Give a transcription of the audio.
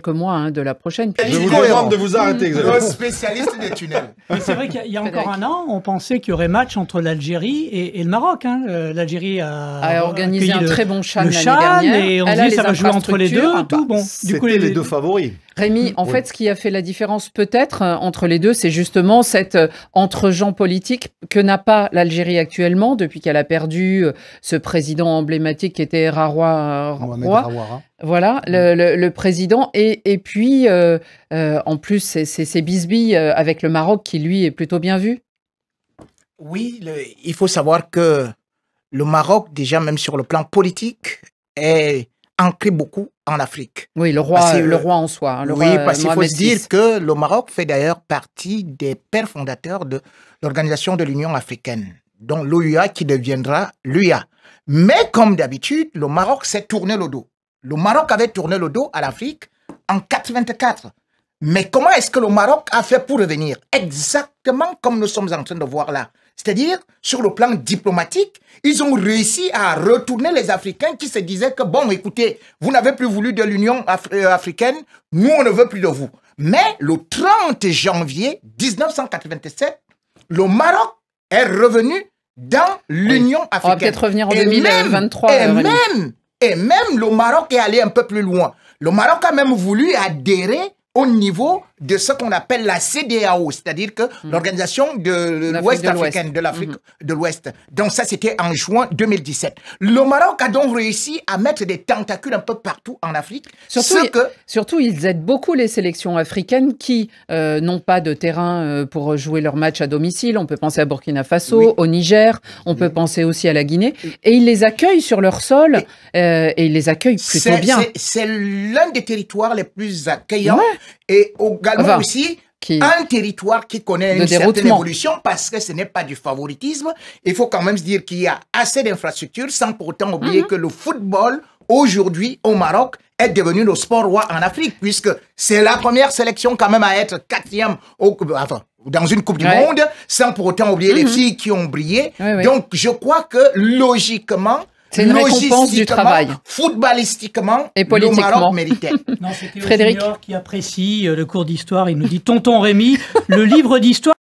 quelques mois hein, de la prochaine. Je vous demande de vous arrêter, Le spécialiste des tunnels. Mais c'est vrai qu'il y a encore un an, on pensait qu'il y aurait match entre l'Algérie et le Maroc. Hein. L'Algérie a organisé un très bon CHAN l'année dernière. Et on se dit ça va jouer entre les deux. Tout bon. Du coup, les deux favoris. Rémi, en fait, ce qui a fait la différence peut-être entre les deux, c'est justement cet entre-gens politique que n'a pas l'Algérie actuellement, depuis qu'elle a perdu ce président emblématique qui était Haroua. Voilà, le président. Et puis, en plus, c'est bisbilles avec le Maroc qui, lui, est plutôt bien vu. Oui, il faut savoir que le Maroc, déjà même sur le plan politique, est ancré beaucoup en Afrique. Oui, le roi en soi. Hein, parce qu'il faut se dire que le Maroc fait d'ailleurs partie des pères fondateurs de l'Organisation de l'Union africaine, dont l'OUA qui deviendra l'UA. Mais comme d'habitude, le Maroc s'est tourné le dos. Le Maroc avait tourné le dos à l'Afrique en 84. Mais comment est-ce que le Maroc a fait pour revenir? Exactement comme nous sommes en train de voir là. C'est-à-dire, sur le plan diplomatique, ils ont réussi à retourner les Africains qui se disaient que, bon, écoutez, vous n'avez plus voulu de l'Union africaine, nous, on ne veut plus de vous. Mais le 30 janvier 1987, le Maroc est revenu dans l'Union africaine. On va peut-être revenir en 2023. Et même le Maroc est allé un peu plus loin. Le Maroc a même voulu adhérer au niveau de ce qu'on appelle la CEDEAO, c'est-à-dire que l'organisation de l'Ouest africaine, de l'Afrique de l'Ouest. Donc ça, c'était en juin 2017. Le Maroc a donc réussi à mettre des tentacules un peu partout en Afrique. Surtout, ils aident beaucoup les sélections africaines qui n'ont pas de terrain pour jouer leur match à domicile. On peut penser à Burkina Faso, au Niger, on peut penser aussi à la Guinée. Et ils les accueillent sur leur sol et ils les accueillent plutôt bien. C'est l'un des territoires les plus accueillants. Et également aussi un territoire qui connaît une certaine évolution parce que ce n'est pas du favoritisme. Il faut quand même se dire qu'il y a assez d'infrastructures sans pour autant oublier que le football, aujourd'hui, au Maroc, est devenu le sport roi en Afrique puisque c'est la première sélection quand même à être 4e dans une Coupe du Monde sans pour autant oublier les filles qui ont brillé. Donc, je crois que logiquement, c'est une récompense du travail. Footballistiquement, et politiquement. Le Maroc méritait. Non, c'est Théo Junior qui apprécie le cours d'histoire. Il nous dit, tonton Rémi, le livre d'histoire